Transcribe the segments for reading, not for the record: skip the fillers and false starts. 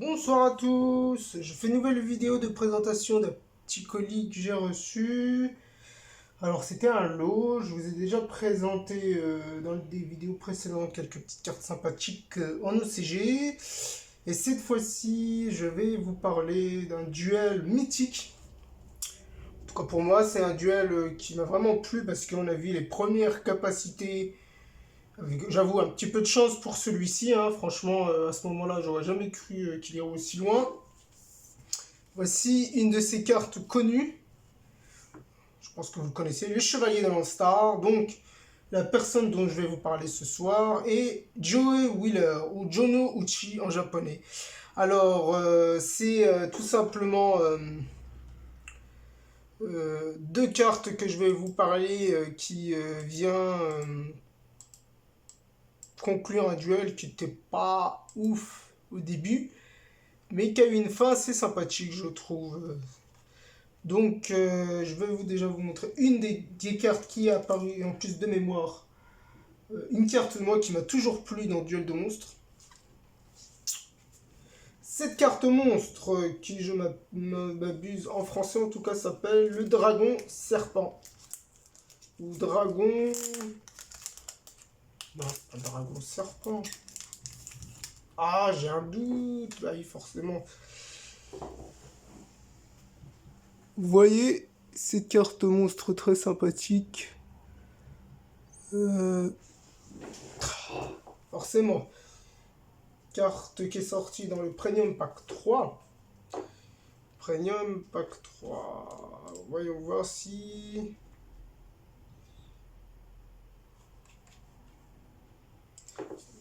Bonsoir à tous, je fais une nouvelle vidéo de présentation d'un petit colis que j'ai reçu. Alors c'était un lot, je vous ai déjà présenté dans des vidéos précédentes quelques petites cartes sympathiques en OCG. Et cette fois-ci, je vais vous parler d'un duel mythique. En tout cas pour moi, c'est un duel qui m'a vraiment plu parce qu'on a vu les premières capacités. J'avoue, un petit peu de chance pour celui-ci, hein. Franchement, à ce moment-là, j'aurais jamais cru qu'il irait aussi loin. Voici une de ces cartes connues. Je pense que vous le connaissez, le Chevalier de l'All-Star. Donc, la personne dont je vais vous parler ce soir est Joe Wheeler, ou Jono Uchi en japonais. Alors, c'est tout simplement deux cartes que je vais vous parler qui vient conclure un duel qui n'était pas ouf au début, mais qui a eu une fin assez sympathique, je trouve. Donc, je vais déjà vous montrer une des cartes qui est apparue en plus de mémoire. Une carte, moi, qui m'a toujours plu dans Duel de monstres. Cette carte monstre, qui je m'abuse en français en tout cas, s'appelle le Dragon Serpent. Ou Dragon... Non, pas Dragon Serpent. Ah, j'ai un doute. Bah oui, forcément. Vous voyez cette carte monstre très sympathique. Forcément. Carte qui est sortie dans le Premium Pack 3. Premium Pack 3. Voyons voir si...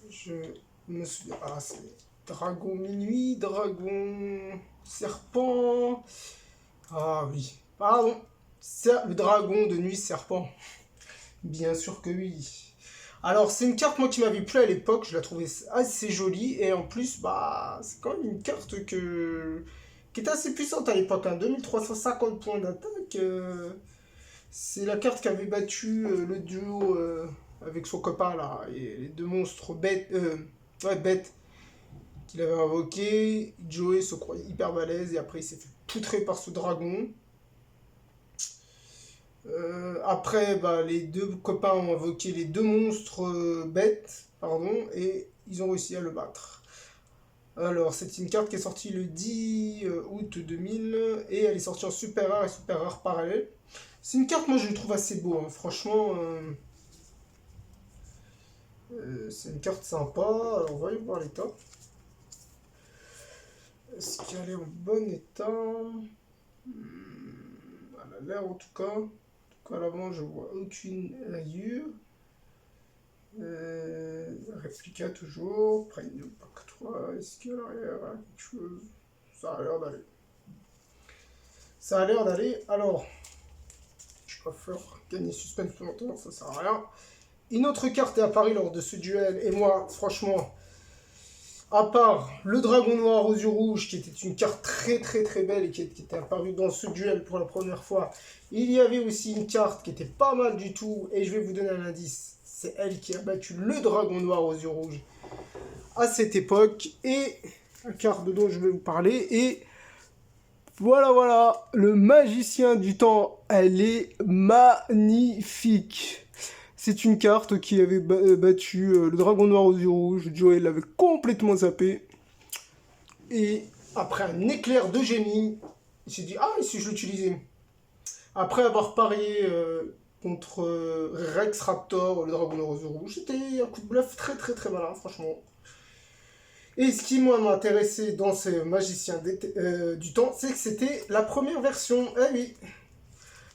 Je me souviens... Ah, c'est Dragon Minuit, Dragon Serpent... Ah oui, pardon. C'est le Dragon de Nuit Serpent. Bien sûr que oui. Alors, c'est une carte, moi, qui m'avait plu à l'époque. Je la trouvais assez jolie. Et en plus, bah, c'est quand même une carte qui était assez puissante à l'époque. Hein. 2350 points d'attaque. C'est la carte qui avait battu le duo avec son copain, là. Et les deux monstres bêtes. Ouais, bêtes. Qu'il avait invoqué. Joey se croyait hyper balèze. Et après, il s'est fait poutrer par ce dragon. Après, bah, les deux copains ont invoqué les deux monstres bêtes, pardon, et ils ont réussi à le battre. Alors, c'est une carte qui est sortie le 10 août 2000, et elle est sortie en super rare et super rare parallèle. C'est une carte, moi, je le trouve assez beau, hein. Franchement, c'est une carte sympa. Alors, voyons voir l'état. Est-ce qu'elle est en bon état? Elle a l'air, en tout cas. À l'avant, je vois aucune rayure. Réplica toujours. Premium Pack 3. Est-ce qu'à l'arrière, hein, quelque chose? Ça a l'air d'aller. Ça a l'air d'aller. Alors, je préfère gagner suspense plus longtemps, ça sert à rien. Une autre carte est apparue lors de ce duel. Et moi, franchement, à part le dragon noir aux yeux rouges, qui était une carte très très très belle et qui était apparue dans ce duel pour la première fois, il y avait aussi une carte qui était pas mal du tout, et je vais vous donner un indice. C'est elle qui a battu le dragon noir aux yeux rouges à cette époque, et la carte dont je vais vous parler, et voilà, le magicien du temps, elle est magnifique. C'est une carte qui avait battu le dragon noir aux yeux rouges. Joël l'avait complètement zappé. Et après un éclair de génie, il s'est dit, ah, et si je l'utilisais? Après avoir parié contre Rex Raptor, le dragon noir aux yeux rouges, c'était un coup de bluff très très très malin, franchement. Et ce qui moi m'a intéressé dans ces magiciens du temps, c'est que c'était la première version. Eh oui,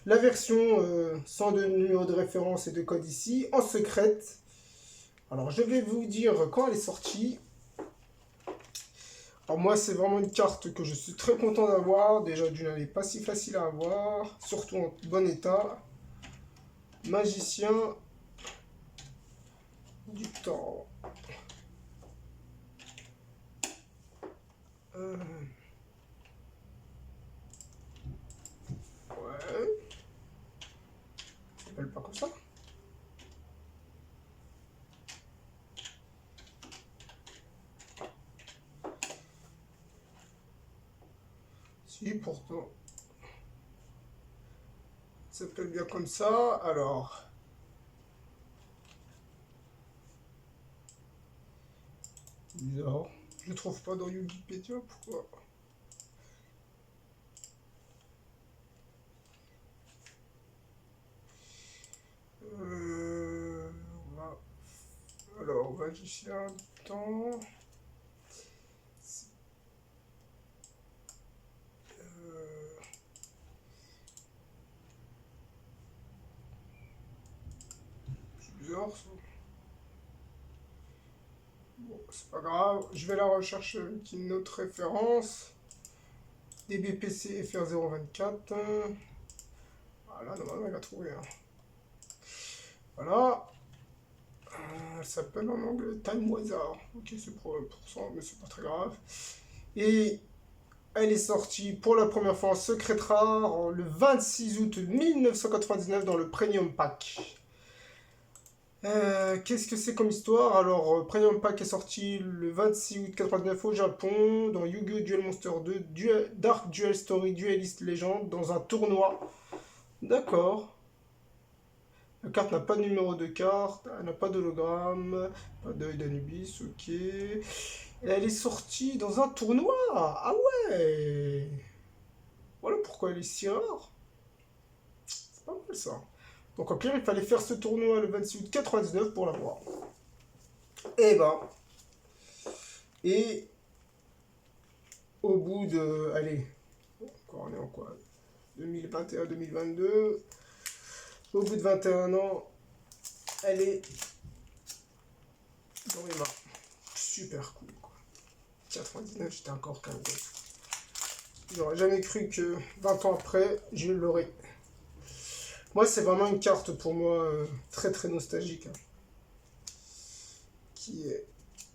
la version sans de numéro de référence et de code ici, en secrète. Alors je vais vous dire quand elle est sortie. Alors moi c'est vraiment une carte que je suis très content d'avoir. Déjà d'une elle n'est pas si facile à avoir, surtout en bon état. Magicien du temps. Ouais. Ça s'appelle pas comme ça. Si, pourtant. Ça s'appelle bien comme ça. Alors. Bizarre. Je le trouve pas dans Wikipédia, pourquoi? Alors, magicien temps. C'est bizarre ça. Bon, c'est pas grave. Je vais la rechercher avec une autre référence. DBPC FR024. Voilà, normalement, il va trouver. Hein. Voilà. Elle s'appelle en anglais Time Weather. Ok, c'est pour ça, mais c'est pas très grave. Et elle est sortie pour la première fois en secret rare le 26 août 1999 dans le Premium Pack. Qu'est-ce que c'est comme histoire? Alors, Premium Pack est sorti le 26 août 1999 au Japon dans Yu-Gi-Oh! Duel Monster 2 Dark Duel Story Duelist Legend dans un tournoi. D'accord. La carte n'a pas de numéro de carte, elle n'a pas d'hologramme, pas d'œil d'Anubis, ok. Et elle est sortie dans un tournoi. Ah ouais. Voilà pourquoi elle est si rare. C'est pas mal ça. Donc en clair, il fallait faire ce tournoi le 26 août 99 pour l'avoir. Et ben. Et au bout de. Allez. Encore on est en quoi? 2021-2022. Au bout de 21 ans, elle est dans mes mains. Super cool quoi. 99, j'étais encore qu'un gosse. J'aurais jamais cru que 20 ans après, je l'aurais. Moi, c'est vraiment une carte pour moi très très nostalgique. Hein, qui est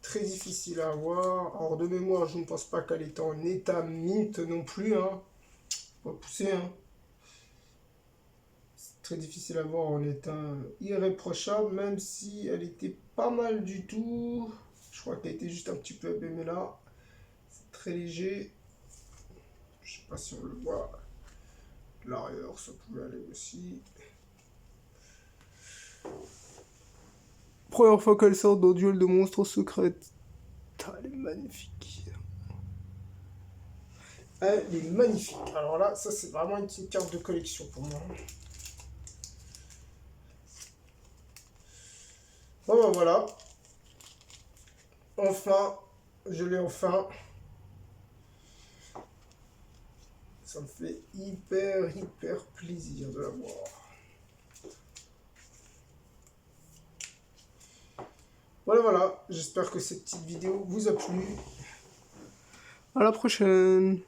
très difficile à avoir. Alors de mémoire, je ne pense pas qu'elle était en état mint non plus. Hein. Pas poussé. Hein. C'est très difficile à voir en état irréprochable, même si elle était pas mal du tout. Je crois qu'elle était juste un petit peu abîmée là. C'est très léger. Je sais pas si on le voit. L'arrière, ça pouvait aller aussi. Première fois qu'elle sort dans Duel de monstres secrètes. Elle est magnifique. Elle est magnifique. Alors là, ça c'est vraiment une petite carte de collection pour moi. Bon ben voilà. Enfin, je l'ai enfin. Ça me fait hyper plaisir de l'avoir. Voilà, j'espère que cette petite vidéo vous a plu. À la prochaine.